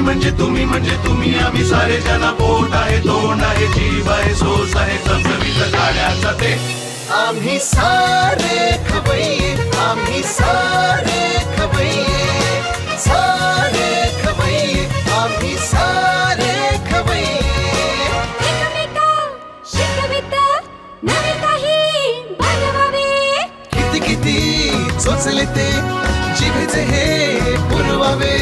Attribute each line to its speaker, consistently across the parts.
Speaker 1: म्हणजे तुम्ही आम्ही सारे जना पोट आहे तोंड आहे जीव आहे सोस आहे चमचमीत गाण्याचा ते आम्ही सारे खवय्ये आम्ही सारे खवय्ये सारे खवय्ये आम्ही सारे खवय्ये
Speaker 2: एकमेका शिकवित नवे काही बनवावे
Speaker 1: किती किती चोचले ते जिभेचे हे पुरवावे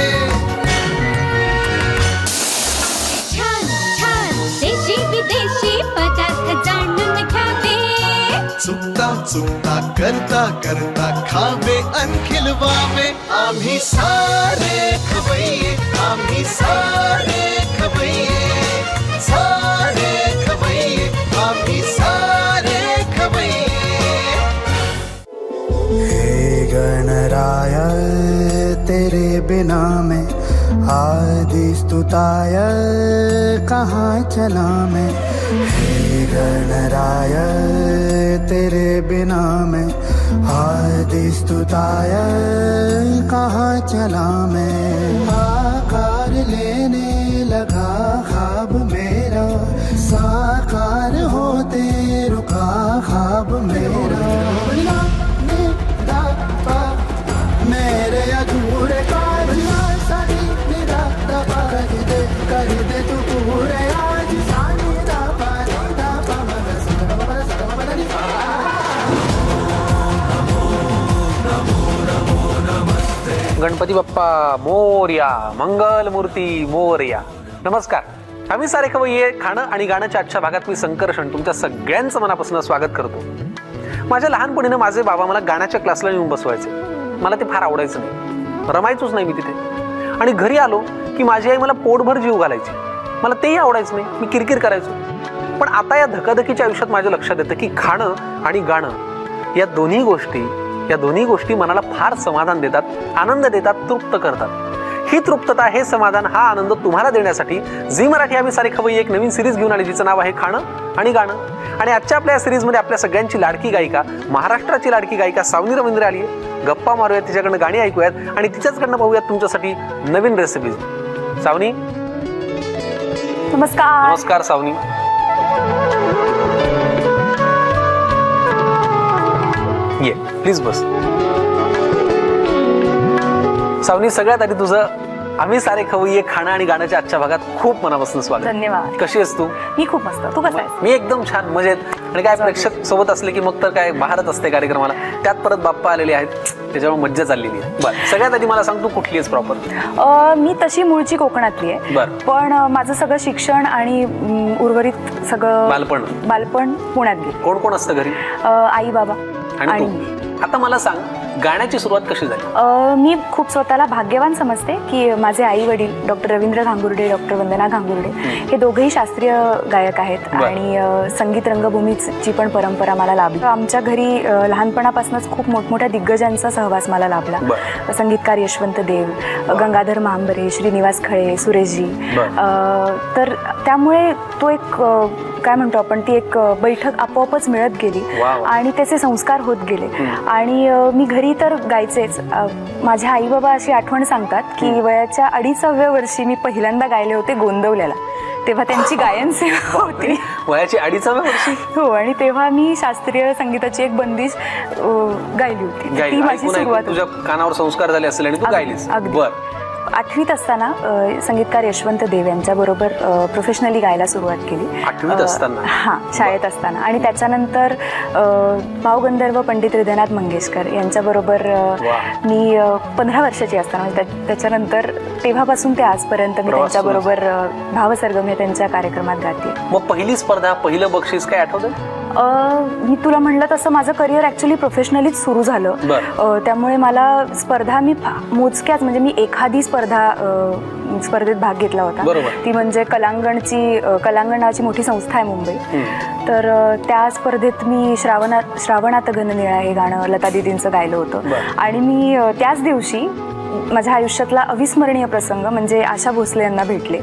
Speaker 2: विदेशी पदार्थ जाणून घ्यावे
Speaker 1: चुकता चुकता करता करता खावे अन खिलवावे आम्ही सारे खवय्ये आम्ही सारे खवय्ये सारे खवय्ये आम्ही सारे खवय्ये
Speaker 3: हे गणराय तेरे बिना मैं आदि स्तुताय कहाँ चला मैं हे गणराय तेरे बिना मैं आदि स्तुताय कहाँ चला मैं आकार लेने लगा ख्वाब मेरा साकार होते रुका ख्वाब मेरा मेरे अधूरे कर दे तू पूरे आज
Speaker 4: गणपती बाप्पा मोरया, मंगल मूर्ती मोरया. नमस्कार. आम्ही सारे खवय्ये खाणं आणि गाण्याच्या आजच्या भागात मी संकर्षण तुमच्या सगळ्यांचं मनापासून स्वागत करतो. माझ्या लहानपणीनं माझे बाबा मला गाण्याच्या क्लासला येऊन बसवायचे. मला ते फार आवडायचं नाही, रमायचोच नाही मी तिथे. आणि घरी आलो की माझी आई मला पोटभर जीव घालायची. मला तेही आवडायचं नाही, मी किरकिर करायचो. पण आता या धकाधकीच्या आयुष्यात माझ्या लक्षात येतं की खाणं आणि गाणं या दोन्ही गोष्टी मनाला फार समाधान देतात, आनंद देतात, तृप्त करतात. ही तृप्तता, हे समाधान, हा आनंद तुम्हाला देण्यासाठी झी मराठी आम्ही सारे खवय्ये एक नवीन सिरीज घेऊन आली जिचं नाव आहे खाणं आणि गाणं. आणि आजच्या आपल्या सिरीजमध्ये आपल्या सगळ्यांची लाडकी गायिका, महाराष्ट्राची लाडकी गायिका सावनी रवींद्र आली आहे. गप्पा मारूयात, तिच्याकडनं गाणी ऐकूयात आणि तिच्याचकडनं पाहूयात तुमच्यासाठी नवीन रेसिपीज. सावनी
Speaker 5: नमस्कार.
Speaker 4: नमस्कार सावनी. ये प्लीज बस. सावनी, सगळ्यात आधी तुझं आम्ही सारे खवय्ये खाणं आणि गाण्याच्या आजच्या भागात खूप मनापासून स्वागत.
Speaker 5: धन्यवाद.
Speaker 4: कशी आहेस तू?
Speaker 5: मी खूप मस्त. तू कसा आहेस?
Speaker 4: मी एकदम छान, मजेत. आणि काय प्रेक्षक सोबत असले की मग तर काय बाहेरच असते कार्यक्रमाला. त्यात परत बाप्पा आलेले आहेत, त्याच्यामुळे मज्जा चाललेली आहे. बरं, सगळ्यात आधी मला सांग, तू कुठली आहेस प्रॉपर?
Speaker 5: मी तशी मूळची कोकणातली आहे.
Speaker 4: बरं.
Speaker 5: पण माझं सगळं शिक्षण आणि उर्वरित सगळं बालपण पुण्यात गेलं.
Speaker 4: कोण कोण असतं घरी?
Speaker 5: आई बाबा
Speaker 4: आणि आता मला सांग, गाण्याची सुरुवात कशी झाली?
Speaker 5: मी खूप स्वतःला भाग्यवान समजते की माझे आई वडील डॉक्टर रवींद्र घांगुर्डे, डॉक्टर वंदना घांगुर्डे हे दोघेही शास्त्रीय गायक आहेत. आणि संगीत रंगभूमीची पण परंपरा मला लाभली. आमच्या घरी लहानपणापासूनच खूप मोठमोठ्या दिग्गजांचा सहवास मला लाभला. संगीतकार यशवंत देव, गंगाधर महांबरे, श्रीनिवास खळे, सुरेशजी. तर त्यामुळे तो एक काय म्हणतो आपण, ती एक बैठक आपोआपच मिळत गेली आणि त्याचे संस्कार होत गेले. आणि मी घरी तर गायचेच. माझ्या आई बाबा अशी आठवण सांगतात की वयाच्या 2.5व्या वर्षी मी पहिल्यांदा गायले होते गोंदवल्याला. तेव्हा त्यांची गायन सेवा होती.
Speaker 4: वयाची 2.5व्या वर्षी?
Speaker 5: हो. आणि तेव्हा मी शास्त्रीय संगीताची एक बंदिश गायली होती. ती माझी सुरुवात.
Speaker 4: तुझ्या कानावर संस्कार झाले असेल आणि तू गायलीस. बरं.
Speaker 5: 8वीत असताना संगीतकार यशवंत देव यांच्याबरोबर प्रोफेशनली गायला सुरुवात केली.
Speaker 4: 8वीत असताना?
Speaker 5: हां, शाळेत असताना. आणि त्याच्यानंतर भावगंधर्व पंडित हृदयनाथ मंगेशकर यांच्याबरोबर मी 15 वर्षाची असताना, म्हणजे त्याच्यानंतर तेव्हापासून ते आजपर्यंत मी त्यांच्याबरोबर भावसरगम हे त्यांच्या कार्यक्रमात गाते.
Speaker 4: मग पहिली स्पर्धा, पहिलं बक्षीस काय आठवतं?
Speaker 5: मी तुला म्हणलं तसं माझं करिअर ॲक्च्युली प्रोफेशनलीच सुरू झालं. त्यामुळे मला स्पर्धा मी मोजक्याच, म्हणजे मी एखादी स्पर्धेत भाग घेतला होता. ती म्हणजे कलांगण नावाची मोठी संस्था आहे मुंबई. तर त्या स्पर्धेत मी श्रावणात गणनिळा हे गाणं लता दीदींचं गायलं होतं. आणि मी त्याच दिवशी माझ्या आयुष्यातला अविस्मरणीय प्रसंग म्हणजे आशा भोसले यांना भेटले.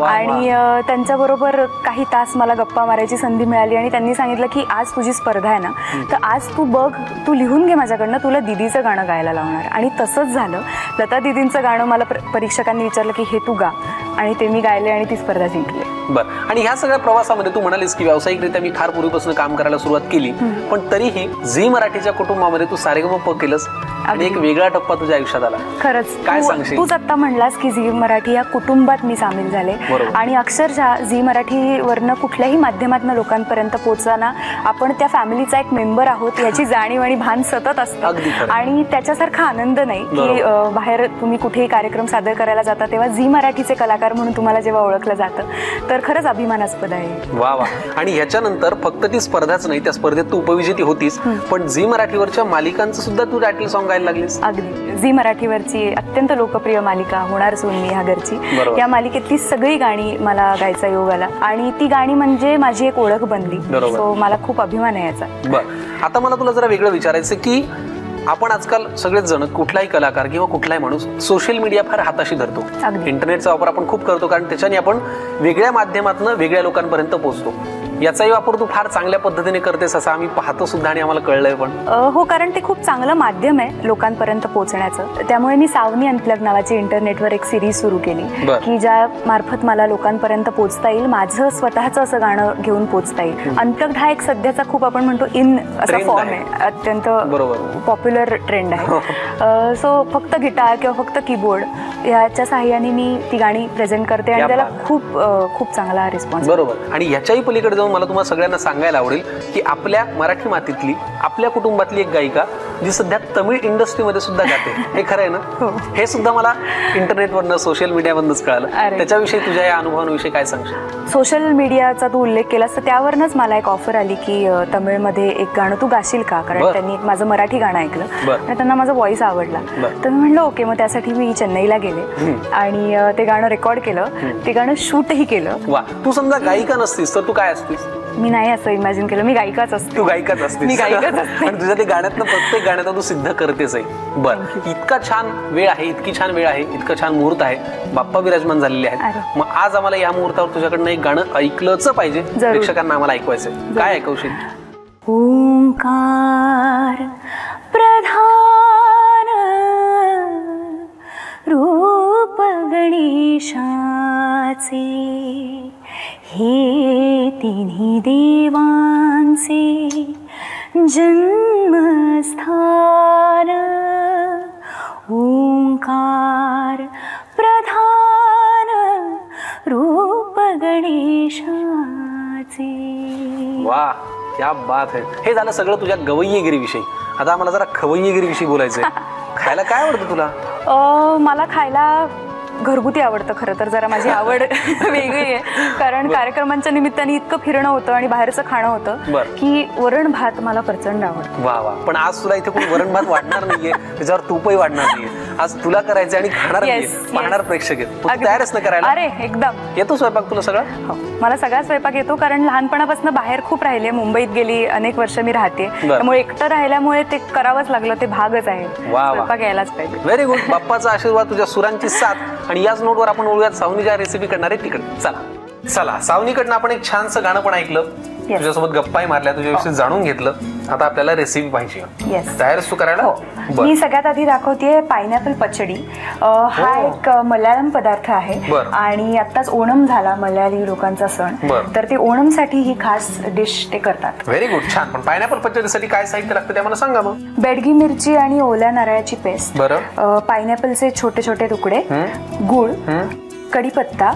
Speaker 5: आणि त्यांच्याबरोबर काही तास मला गप्पा मारायची संधी मिळाली. आणि त्यांनी सांगितलं की आज तुझी स्पर्धा आहे ना, तर आज तू बघ, तू लिहून घे माझ्याकडनं, तुला दीदीचं गाणं गायला लावणार. आणि तसंच झालं. लता दीदींचं गाणं मला परीक्षकांनी विचारलं की हे तू गा, आणि ते मी गायले आणि ती स्पर्धा जिंकली.
Speaker 4: बरं, आणि ह्या सगळ्या प्रवासामध्ये तू म्हणालीस की व्यावसायिकरित्या मी फार पूर्वीपासून काम करायला सुरुवात केली, पण तरीही झी मराठीच्या कुटुंबामध्ये तू सारेगमप केलंस आणि एक वेगळा टप्पा तुझ्या आयुष्यात आला.
Speaker 5: खरंच
Speaker 4: काय सांगशील?
Speaker 5: तूच आता म्हणलास की झी मराठी या कुटुंबात मी सामील झाले, आणि अक्षरशः झी मराठीवरनं कुठल्याही माध्यमातून लोकांपर्यंत पोहोचताना आपण त्या फॅमिलीचा एक मेंबर आहोत याची जाणीव आणि भान सतत असतं. आणि त्याच्यासारखा आनंद नाही की बाहेर तुम्ही कुठेही कार्यक्रम सादर करायला जाता तेव्हा झी मराठीचे कलाकार म्हणून तुम्हाला जेव्हा ओळखलं जातं, तर खरंच अभिमानास्पद आहे.
Speaker 4: वा वा. आणि ह्याच्यानंतर फक्त ती स्पर्धाच नाही, त्या स्पर्धेत तू उपविजेती होतीस, पण झी मराठीवरच्या मालिकांचं सुद्धा तू टायटल सॉन्ग गायला लागलीस.
Speaker 5: अगदी. झी मराठीवरची अत्यंत लोकप्रिय मालिका होणार सून मी ह्या घरची, या मालिकेतली सगळी गाणी मला गायचा योग आला, आणि ती गाणी म्हणजे माझी एक ओळख बनली. सो मला खूप अभिमान आहे याचा.
Speaker 4: बरं, आता मला तुला जरा वेगळं विचारायचं की आपण आजकाल सगळेच जण, कुठलाही कलाकार किंवा कुठलाही माणूस सोशल मीडिया फार हाताशी धरतो. इंटरनेटचा वापर आपण खूप करतो, कारण त्याच्याने आपण वेगळ्या माध्यमातून वेगळ्या लोकांपर्यंत पोहोचतो. याचाही वापर तू फार चांगल्या पद्धतीने करतेस असं आम्ही पाहतो सुद्धा आणि आम्हाला कळलंय पण.
Speaker 5: हो, कारण ते खूप चांगलं माध्यम आहे लोकांपर्यंत पोहोचण्याचं. त्यामुळे मी सावनी अनप्लग नावाची इंटरनेटवर एक सिरीज सुरू केली की ज्या मार्फत मला लोकांपर्यंत पोहोचता येईल, माझं स्वतःचं असं गाणं घेऊन पोहोचता येईल. अनप्लग्ड हा एक सध्याचा खूप आपण म्हणतो इन असा फॉर्म आहे, अत्यंत पॉप्युलर ट्रेंड आहे. सो फक्त गिटार किंवा फक्त कीबोर्ड याच्या साहाय्याने मी ती गाणी प्रेझेंट करते आणि त्याला खूप खूप चांगला रिस्पॉन्स.
Speaker 4: बरोबर. आणि ह्याच्याही पलीकडे जाऊन मला तुम्हाला सगळ्यांना सांगायला आवडेल की आपल्या मराठी मातीतली, आपल्या कुटुंबातली एक गायिका जी सध्या तमिळ इंडस्ट्रीमध्ये सुद्धा गाते, हे खरं आहे ना? हे सुद्धा मला इंटरनेटवरनं, सोशल मीडियावरनंच कळालं. त्याच्याविषयी तुझ्या या अनुभवांविषयी काय सांगशील?
Speaker 5: सोशल मीडियाचा तू उल्लेख केलास तर त्यावरनंच मला एक ऑफर आली की तमिळमध्ये एक गाणं तू गाशील का, कारण त्यांनी एक माझं मराठी गाणं ऐकलं आणि त्यांना माझा व्हॉइस आवडला. तर मी म्हणलं ओके. मग त्यासाठी मी चेन्नईला गेले आणि ते गाणं रेकॉर्ड केलं, ते गाणं शूटही केलं.
Speaker 4: वा. तू समजा गायिका नसतीस तर तू काय असतीस?
Speaker 5: मी नाही असं इमॅजिन केलं, मी गायिकाच असते.
Speaker 4: तू गायिकाच असते.
Speaker 5: मी गायिकाच असते.
Speaker 4: आणि तुझ्या ते गाण्यातनं प्रत्येक गाण्यात तू सिद्ध करतेच आहे. बरं, इतका छान वेळ आहे, इतकी छान वेळ आहे, इतकं छान मुहूर्त आहे, बाप्पा विराजमान झालेले आहेत. मग आज आम्हाला या मुहूर्तावर तुझ्याकडनं एक गाणं ऐकलंच पाहिजे, प्रेक्षकांना आम्हाला ऐकवायचं. काय ऐकवशील?
Speaker 5: ओंकार प्रधान रूप गणेशाचे, हे तिन्ही देवांचे जन्मस्थान. ओंकार प्रधान रूप गणेशाचे.
Speaker 4: वा, क्या बात आहे. हे झालं सगळं तुझ्या गवय्यगिरीविषयी. आता आम्हाला जरा खवय्यगिरीविषयी बोलायचंय. खायला काय आवडतं तुला?
Speaker 5: मला खायला घरगुती आवडतं. खरं तर जरा माझी आवड वेगळी आहे, कारण कार्यक्रमांच्या निमित्ताने इतकं फिरणं होतं आणि बाहेरचं खाणं होतं की वरण भात मला प्रचंड आवडतं.
Speaker 4: वा वा. पण आज तुला इथे कोणी वरण भात वाढणार नाहीये, त्याच्यावर तूपही वाढणार नाहीये. आज तुला करायचं आणि खाणार पाहणार प्रेक्षक आहेत. तयारच न करायला?
Speaker 5: अरे एकदम.
Speaker 4: येतो स्वयंपाक तुला सगळं?
Speaker 5: हो, मला सगळा स्वयंपाक येतो, कारण लहानपणापासून बाहेर खूप राहिले. मुंबईत गेली, अनेक वर्ष मी राहते, त्यामुळे एकटं राहिल्यामुळे ते करावंच लागलं. ते भागच आहे, स्वयंपाक यायलाच पाहिजे.
Speaker 4: Very good. बाप्पाचा आशीर्वाद, तुझ्या सुरांची साथ. आणि याच नोटवर आपण बोलूयात सावनी ज्या रेसिपी करणार आहे तिकडे. चला सावनीकडनं आपण एक छानसं गाणं पण ऐकलं, तुझ्यासोबत गप्पाही मारल्या, तुझ्याविषयी जाणून घेतलं. आता आपल्याला रेसिपी पाहिजे. तयारच तू करायला?
Speaker 5: मी सगळ्यात आधी दाखवतेय पायनॅपल पचडी. हा एक मल्याळम पदार्थ आहे आणि आत्ताच ओणम झाला, मल्याळी लोकांचा सण, तर ते ओणम साठी ही खास डिश ते करतात.
Speaker 4: व्हेरी गुड, छान. पण पायनॅपल पचडीसाठी काय साहित्य लागतं ते मला सांगा मग.
Speaker 5: बेडगी मिरची आणि ओल्या नारळाची पेस्ट, पायनॅपलचे छोटे छोटे तुकडे, गुळ, कढीपत्ता,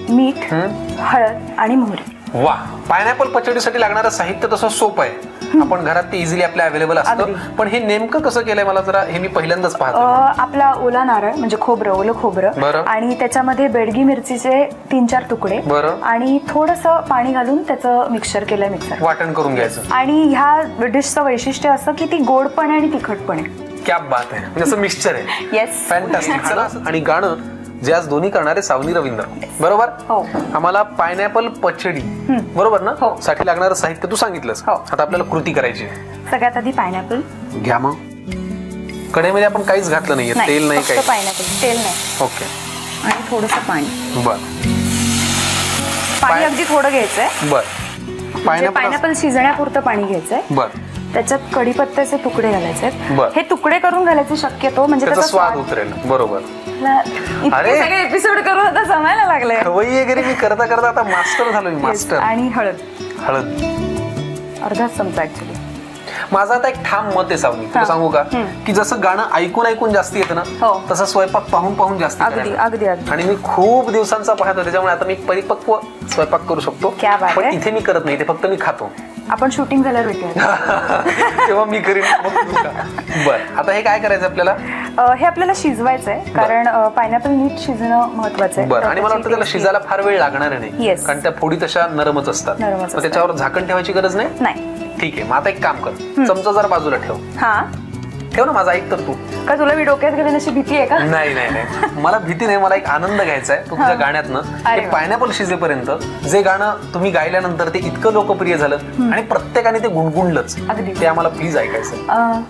Speaker 5: मीठ, हळद आणि मोहरी.
Speaker 4: वा. पायनॅपल पचडीसाठी लागणारं साहित्य तसं सोपं आहे, आपण घरात ते इझिली आपल्या अवेलेबल असतं. पण हे नेमकं कसं केलंय मला जरा, हे मी पहिल्यांदाच पाहतो.
Speaker 5: आपला ओला नारळ म्हणजे खोबरं, ओलं खोबरं, आणि त्याच्यामध्ये बेडगी मिरचीचे 3-4 तुकडे आणि थोडंसं पाणी घालून त्याचं मिक्सचर केलंय, मिक्सर वाटण करून घ्यायचं. आणि ह्या डिशचं वैशिष्ट्य असं की ती गोड पण आहे आणि तिखट पण आहे. क्या बात आहे. म्हणजे असं मिक्सचर आहे. Yes,
Speaker 4: fantastic. चला, आणि गाणं जे आज दोन्ही करणारे सावनी रवींद्र, बरोबर? आम्हाला पायनॅपल पचडी, बरोबर ना, साठी लागणारं साहित्य तू सांगितलंस. आता आपल्याला कृती करायची.
Speaker 5: सगळ्यात आधी पायनॅपल घ्या.
Speaker 4: मग कढईमध्ये आपण काहीच घातलं नाहीये, तेल नाही, काही
Speaker 5: पायनॅपल तेल नाही.
Speaker 4: ओके.
Speaker 5: आणि थोडंसं पाणी.
Speaker 4: बर.
Speaker 5: पाणी अगदी थोडं घ्यायचंय.
Speaker 4: बर.
Speaker 5: पायनॅपल शिजण्यापुरतं पाणी घ्यायचंय.
Speaker 4: बर.
Speaker 5: त्याच्यात कढीपत्त्याचे तुकडे घालायचे.
Speaker 4: बरं.
Speaker 5: हे तुकडे करून घालायचे शक्यतो, म्हणजे
Speaker 4: त्याचा स्वाद उतरेल. बरोबर.
Speaker 5: इतके सगळे एपिसोड करून आता जमायला लागले.
Speaker 4: खवय्ये वगैरे मी करता करता आता मास्टर झालो मी, मास्टर.
Speaker 5: आणि हळद अर्धा चमचा. ऍक्च्युली
Speaker 4: माझं आता एक ठाम मत आहे सावनी, तुला सांगू का, की जसं गाणं ऐकून ऐकून जास्ती येतं ना, तसं स्वयंपाक पाहून पाहून जास्त.
Speaker 5: अगदी अगदी अगदी.
Speaker 4: आणि मी खूप दिवसांचा पाहतो, त्याच्यामुळे आता मी परिपक्व स्वयंपाक करू शकतो. पण इथे मी करत नाही, ते फक्त मी खातो.
Speaker 5: आपण शूटिंग झाल्यावर भेटूया
Speaker 4: तेव्हा मी करीन. बरं, आता हे काय करायचं आपल्याला?
Speaker 5: हे आपल्याला शिजवायचंय, कारण पायनॅपल नीट शिजणं महत्वाचं आहे.
Speaker 4: बरं, आणि मला वाटतं त्याला शिजायला फार वेळ लागणार नाही, कारण त्या फोडी तशा नरमच असतात. त्याच्यावर झाकण ठेवायची गरज नाही. ठीक आहे, मग आता एक काम कर, चमचा जरा बाजूला ठेव. ठेव ना, माझा ऐक तर तू.
Speaker 5: का तुला मी डोक्यात गेले अशी भीती आहे का?
Speaker 4: नाही नाही नाही, मला भीती नाही, मला एक आनंद घ्यायचा आहे तुझ्या गाण्यातनं. ते पायनॅपल शिजेपर्यंत जे गाणं तुम्ही गायल्यानंतर ते इतकं लोकप्रिय झालं आणि प्रत्येकाने ते गुणगुणलंच, ते आम्हाला प्लीज ऐकायचं.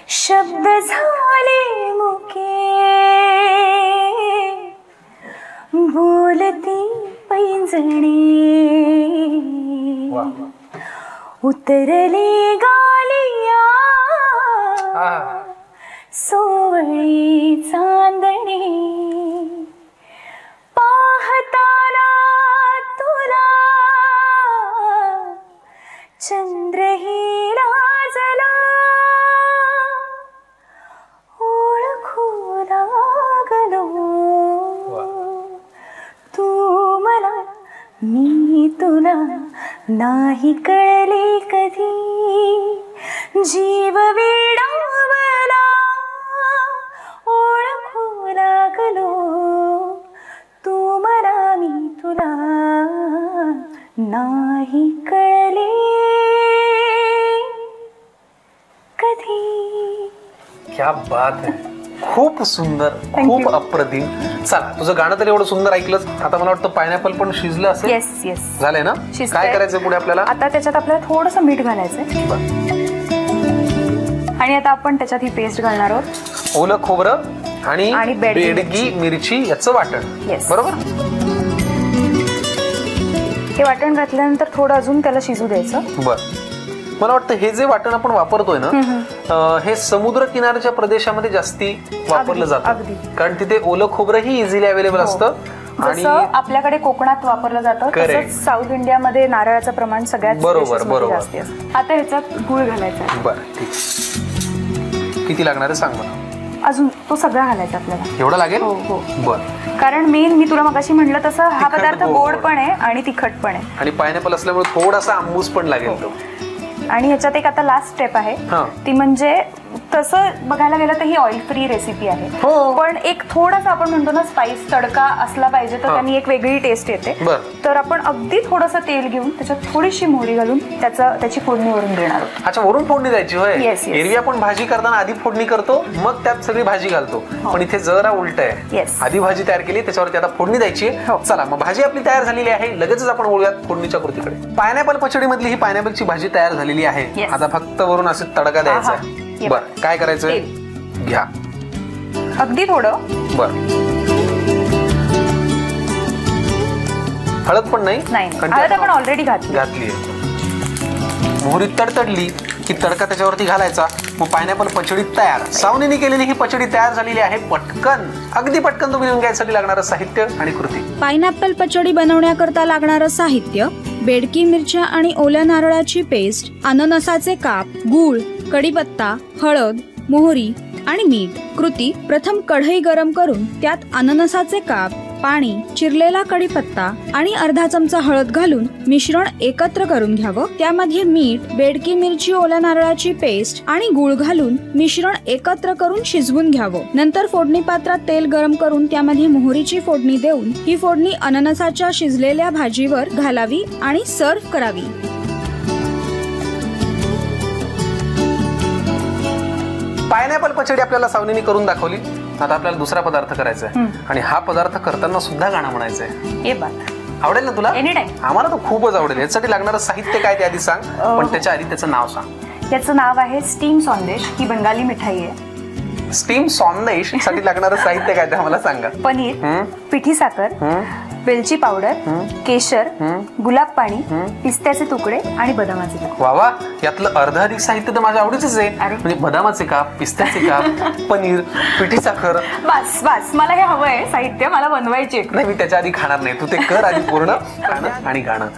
Speaker 5: शब्द झाले मुके बोलती पैंजणे, उतरले गालिया सोवळी चांदणे, पाहताना तुला चंद्रही लाजला, ओळखू लागलो तू मला मी तुला, नाही कळले कधी जीव वेडावला, ओळखू लागलो तू मला मी तुला, नाही कळले कधी.
Speaker 4: क्या बात है, खूप सुंदर, खूप अप्रतिम. चला, तुझं गाणं तर एवढं सुंदर ऐकलंच, आता मला वाटतं पायनॅपल पण शिजलं असेल.
Speaker 5: येस
Speaker 4: झालंय ना? काय करायचं पुढे आपल्याला?
Speaker 5: आता त्याच्यात आपल्याला थोडंसं मीठ घालायचंय, आणि आता आपण त्याच्यात ही पेस्ट घालणार आहोत.
Speaker 4: ओलं खोबरं आणि बेडगी मिरची याचं वाटण. बरोबर.
Speaker 5: हे वाटण घातल्यानंतर थोडं अजून त्याला शिजू द्यायचं.
Speaker 4: बरं, मला वाटतं हे जे वाटण आपण वापरतोय ना, हे समुद्र किनाऱ्याच्या प्रदेशामध्ये जास्ती वापरलं जातं, कारण तिथे ओलं खोबरंही इझिली अवेलेबल असतं.
Speaker 5: आणि आपल्याकडे कोकणात वापरलं जातं, तसंच साऊथ इंडियामध्ये नारळाचं प्रमाण सगळ्यात जास्त असतं. आता ह्याच्यात गुळ घालायचा.
Speaker 4: बरं, ठीक. किती लागणार आहे सांग मला?
Speaker 5: अजून तो सगळा घालायचा आपल्याला.
Speaker 4: एवढं लागेल?
Speaker 5: हो.
Speaker 4: बरं,
Speaker 5: कारण मेन मी तुला मगाशी म्हटलं तसं हा पदार्थ गोड पण आहे आणि तिखट पण आहे,
Speaker 4: आणि पायनॅपल असल्यामुळे थोडासा आंबूस पण लागेल तो.
Speaker 5: आणि ह्याच्यात एक आता लास्ट स्टेप आहे, ती म्हणजे तसं बघायला गेलं तर ही ऑइल फ्री रेसिपी आहे, पण एक थोडासा आपण म्हणतो ना स्पाइस तडका असला पाहिजे, तर त्यांनी एक वेगळी टेस्ट येते. तर आपण अगदी थोडंसं तेल घेऊन त्याच्यात थोडीशी मोहरी घालून त्याची फोडणी वरून देणार आहोत.
Speaker 4: अच्छा, वरून फोडणी द्यायची होय? एरवी आपण भाजी करताना आधी फोडणी करतो, मग त्यात सगळी भाजी घालतो, पण इथे जरा उलट आहे. आधी भाजी तयार केली, त्याच्यावरती आता फोडणी द्यायची. चला, मग भाजी आपली तयार झालेली आहे, लगेचच आपण वळूयात फोडणीच्या कृतीकडे. पायनॅपल पचडी मधली ही पायनॅपलची भाजी तयार झालेली आहे. आता फक्त वरून असे तडका द्यायचा. बरं, काय करायचंय? घ्या
Speaker 5: अगदी थोडं.
Speaker 4: बरं, हळद पण नाही,
Speaker 5: हळद आपण ऑलरेडी घातली.
Speaker 4: मोहरी तडतडली की तडका त्याच्यावरती घालायचा. मग पायनॅपल पचडी तयार. सावनीने केलेली ही पचडी तयार झालेली आहे. पटकन, अगदी पटकन तुम्ही लिहून घ्यायसाठी लागणारं साहित्य आणि कृती.
Speaker 2: पायनॅपल पचडी बनवण्याकरता लागणारं साहित्य: बेडकी मिरच्या आणि ओल्या नारळाची पेस्ट, अननसाचे काप, गूळ, कढीपत्ता, हळद, मोहरी आणि मीठ. कृती: प्रथम कढई गरम करून त्यात अननसाचे काप, पाणी, चिरलेला कढीपत्ता आणि अर्धा चमचा हळद घालून मिश्रण एकत्र करून घ्यावं. त्यामध्ये मीठ, बेडकी मिरची, ओल्या नारळाची पेस्ट आणि गूळ घालून मिश्रण एकत्र करून शिजवून घ्यावं. नंतर फोडणी पात्रात तेल गरम करून त्यामध्ये मोहरीची फोडणी देऊन ही फोडणी अननसाच्या शिजलेल्या भाजीवर घालावी आणि सर्व्ह करावी.
Speaker 4: पायनॅपल पचडी आपल्याला सावनीने करून दाखवली. आता आपल्याला दुसरा पदार्थ करायचा आहे, आणि हा पदार्थ करताना सुद्धा गाणं म्हणायचंय. आवडेल ना तुला? आम्हाला तर खूपच आवडेल. यासाठी लागणारं साहित्य काय ते आधी सांग, पण त्याच्या आधी त्याचं नाव सांग.
Speaker 5: त्याचं नाव आहे स्टीम संदेश. ही बंगाली मिठाई आहे.
Speaker 4: स्टीम संदेश साठी लागणारं साहित्य काय ते मला सांगा.
Speaker 5: पनीर, पिठी साखर, वेलची पावडर, केशर, गुलाब पाणी, पिस्त्याचे तुकडे आणि बदामाचे काप.
Speaker 4: वा वा, यातलं अर्धाधिक साहित्य तर माझ्या आवडीचंच आहे. म्हणजे बदामाचे काप, पिस्त्याचे काप, पनीर, पिठी साखर.
Speaker 5: बस बस, मला हे हवंय साहित्य, मला बनवायचे.
Speaker 4: नाही, मी त्याच्या आधी खाणार नाही. तू ते कर आधी पूर्ण, खाणं आणि गाणं.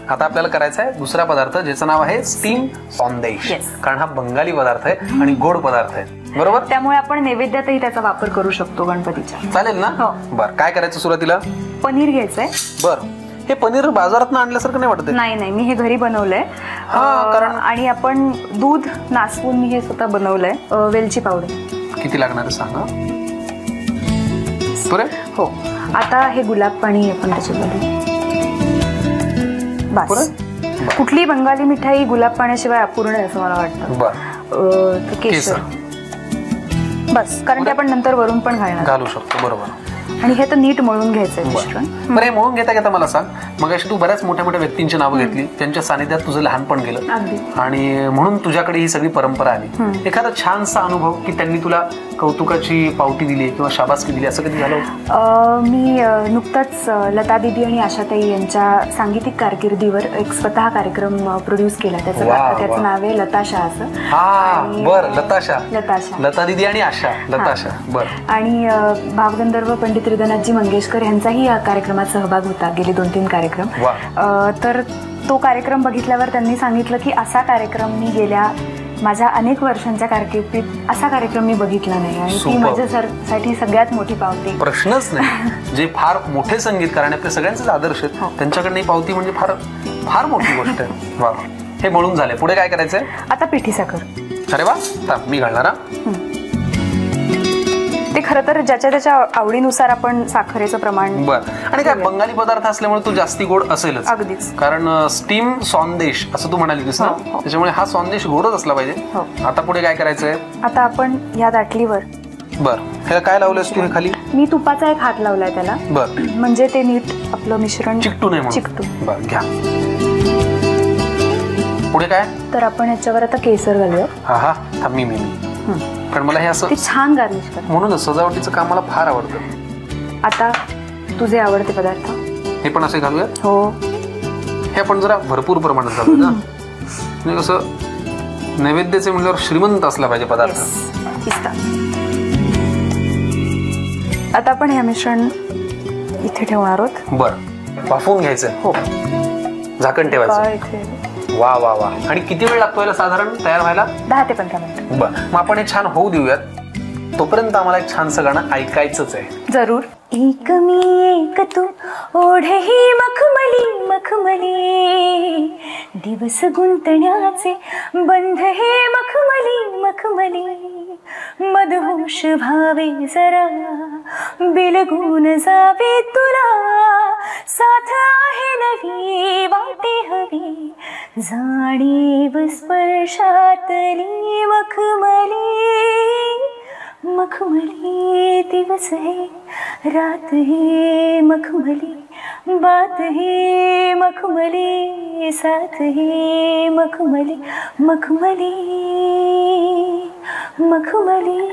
Speaker 4: आता आपल्याला करायचा आहे दुसरा पदार्थ, ज्याचं नाव आहे स्टीम संदेश. कारण हा बंगाली पदार्थ आहे आणि गोड पदार्थ आहे, बरोबर.
Speaker 5: त्यामुळे आपण नैवेद्यातही त्याचा वापर करू शकतो गणपतीच्या.
Speaker 4: चालेल ना. बर, काय करायचं सुरुवातीला?
Speaker 5: पनीर घ्यायचंय.
Speaker 4: बर, हे पनीर बाजारात आणल्यासारखं नाही वाटत?
Speaker 5: नाही नाही, मी हे घरी बनवलंय.
Speaker 4: कारण
Speaker 5: आणि आपण दूध नासवून मी हे स्वतः बनवलंय. वेलची पावडर
Speaker 4: किती लागणार आहे सांगा. बरं,
Speaker 5: हो. आता हे गुलाब पाणी आपण त्याच्यामध्ये. बस, कुठली बंगाली मिठाई गुलाब पाण्याशिवाय अपूर्ण आहे असं मला वाटतं.
Speaker 4: बर,
Speaker 5: केशर. बस, कारण ते आपण नंतर वरून पण
Speaker 4: घालू शकतो, बरोबर.
Speaker 5: आणि हे तर नीट मळून घ्यायचंय मिश्रण.
Speaker 4: बरं, हे मळून घेता घेता मला सांग, मग अशी तू बऱ्याच मोठ्या मोठ्या व्यक्तींची नावं घेतली, त्यांच्या सानिध्यात तुझं लहानपण गेलं आणि म्हणून तुझ्याकडे ही सगळी परंपरा आली. एखादा छानसा अनुभव की त्यांनी तुला कौतुकाची पावती दिली किंवा शाबासकी दिली, असं कधी झालं होतं?
Speaker 5: मी नुकताच लता दीदी आणि आशाताई यांच्या सांगीतिक कारकिर्दीवर एक स्वतः कार्यक्रम प्रोड्यूस केला. त्याचं नाव आहे लताशा असं.
Speaker 4: बरं, लताशा. लता दीदी आणि आशा, लताशा. बरं.
Speaker 5: आणि भावगंधर्व पंडित हृदयनाथजी मंगेशकर यांचाही या कार्यक्रमात सहभाग होता, गेले 2-3 कार्यक्रम. तर तो कार्यक्रम बघितल्यावर त्यांनी सांगितलं की असा कार्यक्रम मी गेल्या माझ्या अनेक वर्षांच्या कारकिर्दीत असा कार्यक्रम मी बघितला नाही आणि ती माझ्यासाठी सगळ्यात मोठी पावती.
Speaker 4: प्रश्नच नाही. जे फार मोठे संगीतकार आणि आपल्या सगळ्यांचेच आदर्श आहेत, त्यांच्याकडे पावती म्हणजे फार फार मोठी गोष्ट आहे. वा, हे मळून झाले. पुढे काय करायचंय?
Speaker 5: आता पिठी साखर.
Speaker 4: अरे वा, मी घालणार.
Speaker 5: ते खरं तर ज्याच्या त्याच्या आवडीनुसार आपण साखरेचं प्रमाण.
Speaker 4: बरं. आणि काय बंगाली पदार्थ असल्यामुळे तो जास्ती गोड असेलच.
Speaker 5: अगदीच.
Speaker 4: कारण स्टीम संदेश असं तू म्हणालीस ना, त्याच्यामुळे हा संदेश गोडच असला पाहिजे. आता पुढे काय करायचंय?
Speaker 5: आता आपण या दाटलीवर.
Speaker 4: बर, हे काय लावलंस तू खाली?
Speaker 5: मी तुपाचा एक हात लावलाय त्याला.
Speaker 4: बर,
Speaker 5: म्हणजे ते नीट आपलं मिश्रण
Speaker 4: चिकटू नये.
Speaker 5: चिकटू.
Speaker 4: बर, घ्या. पुढे काय?
Speaker 5: तर आपण याच्यावर आता केसर घालूया.
Speaker 4: हा, मी कारण मला हे असं
Speaker 5: छान गार्निश कर.
Speaker 4: म्हणूनच सजावटीचं काम मला फार आवडतं.
Speaker 5: आता तुझे आवडते पदार्थ
Speaker 4: हे पण असे घालूया.
Speaker 5: हो,
Speaker 4: हे आपण जरा भरपूर प्रमाणात घालूया ना, म्हणजे कसं नैवेद्याचे म्हणल्यावर श्रीमंत असला पाहिजे पदार्थ.
Speaker 5: आता आपण हे मिश्रण इथे ठेवणार आहोत.
Speaker 4: बरं, वाफवून घ्यायचं.
Speaker 5: हो,
Speaker 4: झाकण ठेवायचं. वा वा वा. आणि किती वेळ लागतो याला साधारण तयार व्हायला? 10 ते 15 मिनिट. बरं, मग आपण हे छान होऊ देऊयात. तोपर्यंत आम्हाला एक छानसं गाणं ऐकायचंच आहे.
Speaker 5: जरूर. एक मी एक तू ओढे ही मखमली मखमली, दिवस गुंतण्याचे बंध हे मखमली मखमली, मदहोश भावे जरा बिलगून जावे तुला, साथ आहे नवी वाटे हवी, जाणीव स्पर्शातली मखमली मखमली, दिवस है रात है मखमली, बात है मखमली, साथ है मखमली मखमली मखमली.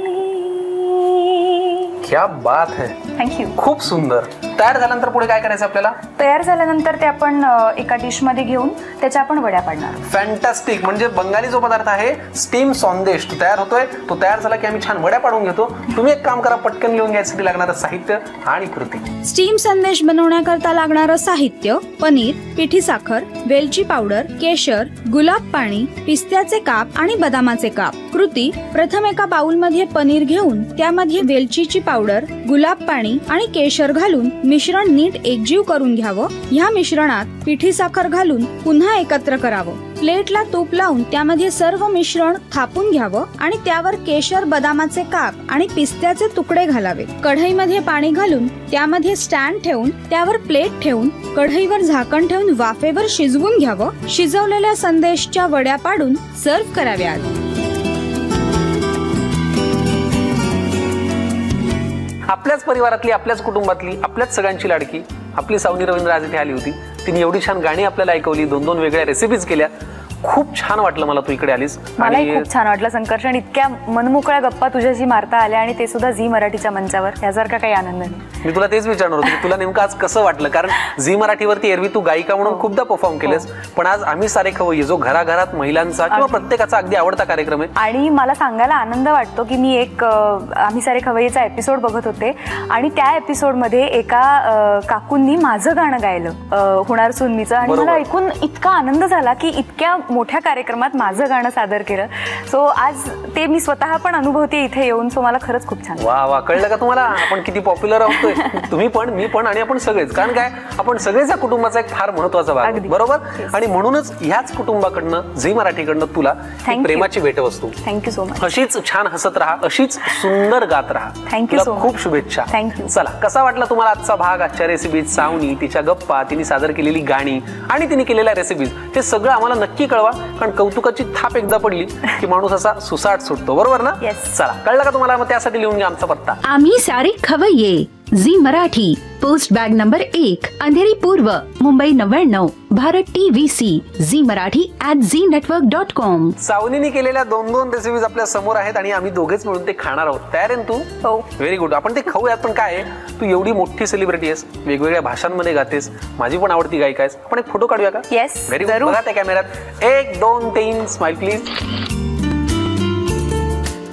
Speaker 4: क्या बात है.
Speaker 5: थँक्यू.
Speaker 4: खूप सुंदर. तयार झाल्यानंतर पुढे काय करायचं आपल्याला?
Speaker 5: तयार झाल्यानंतर ते आपण एका डिश मध्ये घेऊन त्याच्या आपण वड्या पाडणार.
Speaker 4: फॅन्टास्टिक. म्हणजे बंगाली जो पदार्थ आहे स्टीम संदेश तो तयार होतोय. तो तयार झाला की आम्ही छान वड्या पाडून घेतो. तुम्ही एक काम करा, पटकन लिहून घ्यायसाठी लागणारं साहित्य आणि कृती.
Speaker 2: स्टीम संदेश बनवण्याकरता लागणारं साहित्य: पनीर, पिठी साखर, वेलची पावडर, केशर, गुलाब पाणी, पिस्त्याचे काप आणि बदामाचे काप. कृती: प्रथम एका बाउल मध्ये पनीर घेऊन त्यामध्ये वेलचीची पावडर, गुलाब पाणी आणि केशर घालून मिश्रण नीट एकजीव करून घ्यावं. ह्या मिश्रणात पिठी साखर घालून पुन्हा एकत्र करावं. प्लेटला तूप लावून त्यामध्ये सर्व मिश्रण थापून घ्यावं आणि त्यावर केशर, बदामाचे काप आणि पिस्त्याचे तुकडे घालावे. कढईमध्ये पाणी घालून त्यामध्ये स्टँड ठेवून त्यावर प्लेट ठेवून कढईवर झाकण ठेवून वाफेवर शिजवून घ्यावं. शिजवलेल्या संदेशच्या वड्या पाडून सर्व्ह कराव्यात.
Speaker 4: आपल्याच परिवारातली, आपल्याच कुटुंबातली, आपल्याच सगळ्यांची लाडकी आपली सावनी रवींद्र आज इथे आली होती. तिने एवढी छान गाणी आपल्याला ऐकवली, 2-2 वेगळ्या रेसिपीज केल्या. खूप छान वाटलं मला तू इकडे आलीस.
Speaker 5: मलाही खूप छान वाटलं संकर्षण. इतक्या मनमोकळ्या गप्पा तुझ्याशी मारता आल्या आणि ते सुद्धा झी मराठीच्या मंचावर, यासारखा काही आनंद नाही.
Speaker 4: मी तुला तेच विचारणार होतो की तुला नेमकं आज कसं वाटलं, कारण झी मराठीवरती एरवी तू गायिका म्हणून खूपदा परफॉर्म केलेस, पण आज आम्ही सारे खवय्ये जो घराघरात महिलांचा किंवा प्रत्येकाचा अगदी आवडता कार्यक्रम आहे.
Speaker 5: आणि मला सांगायला आनंद वाटतो की मी एक आम्ही सारे खवय्येचा एपिसोड बघत होते आणि त्या एपिसोडमध्ये एका काकूंनी माझं गाणं गायलं, होणार सुन्नीचं, आणि मला ऐकून इतका आनंद झाला की इतक्या मोठ्या कार्यक्रमात माझं गाणं सादर केलं. सो आज ते मी स्वतः पण अनुभवते इथे येऊन. सो मला खरंच खूप छान.
Speaker 4: वा वा, कळलं का तुम्हाला आपण किती पॉप्युलर आहोत? तुम्ही पण, मी पण, आणि आपण सगळेच. कारण काय, आपण सगळेच या कुटुंबाचा एक फार महत्वाचा भाग, बरोबर. आणि म्हणूनच ह्याच कुटुंबाकडनं, झी मराठीकडनं तुला प्रेमाची भेटवस्तू.
Speaker 5: Thank you so much.
Speaker 4: अशीच छान हसत राहा, अशीच सुंदर गात राहा.
Speaker 5: Thank you so much.
Speaker 4: खूप शुभेच्छा.
Speaker 5: थँक्यू.
Speaker 4: चला, कसा वाटला तुम्हाला आजचा भाग? आजच्या रेसिपीज, सावनी, तिच्या गप्पा, तिने सादर केलेली गाणी आणि तिने केलेल्या रेसिपीज, हे सगळं आम्हाला नक्की कळवा. कारण कौतुकाची थाप एकदा पडली की माणूस असा सुसाट सुटतो, बरोबर ना? चला, कळलं का तुम्हाला? मग त्यासाठी लिहून घ्या आमचा पत्ता.
Speaker 6: आम्ही सारे खवय्ये, Zee Marathi, post bag number 1, Andheri पूर्व, मुंबई 99, भारत TVC, झी मराठी @znetwork.com.
Speaker 4: सावनीने केलेल्या 2 रेसिपीज आपल्या समोर आहेत आणि आम्ही दोघेच मिळून ते खाणार आहोत. तयार आहे तू?
Speaker 5: हो.
Speaker 4: Very good. आपण ते खाऊयात. पण काय आहे, तू एवढी मोठी सेलिब्रिटी आहेस, वेगवेगळ्या भाषांमध्ये गातेस, माझी पण आवडती गायिका आहेस. आपण एक फोटो काढूया का?
Speaker 5: येस.
Speaker 4: Very good. बघा त्या कॅमेऱ्यात. 1 2 3 स्माइल प्लीज.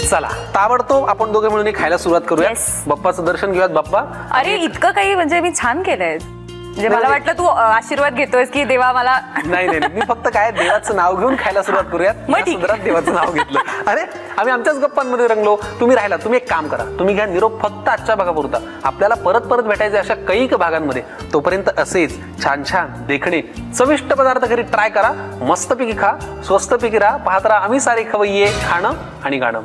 Speaker 4: चला, ताबडतोब आपण दोघे मिळून खायला सुरुवात करूया. बाप्पाचं दर्शन घेऊयात. बाप्पा,
Speaker 5: अरे इतकं काही म्हणजे मी छान केलंय. म्हणजे मला वाटलं तू आशीर्वाद घेतोयस की देवा मला.
Speaker 4: नाही नाही, मी फक्त काय, देवाचं नाव घेऊन खायला सुरुवात करूयात. देवाचं नाव घेतलं. अरे, आम्ही आमच्याच गप्पांमध्ये रंगलो. तुम्ही राहिला. तुम्ही एक काम करा, तुम्ही घ्या निरोप फक्त आजच्या भागापुरता. आपल्याला परत परत भेटायचे अशा कैक भागांमध्ये. तोपर्यंत असेच छान छान देखणे चविष्ट पदार्थ घरी ट्राय करा. मस्तपैकी खा, स्वस्तपैकी राहा. पाहत राहा आम्ही सारे खवय्ये, खाणं आणि गाणं.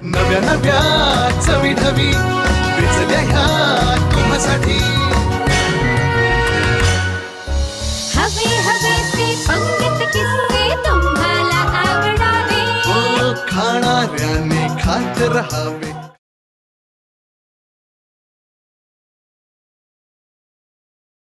Speaker 1: नव्या नव्या चवी ढवी विचल्या ह्या तुम्हासाठी.
Speaker 7: हवे हवे ते पंडित किस्से तुम्हाला आवडावे,
Speaker 1: खाणाऱ्याने खात रहावे.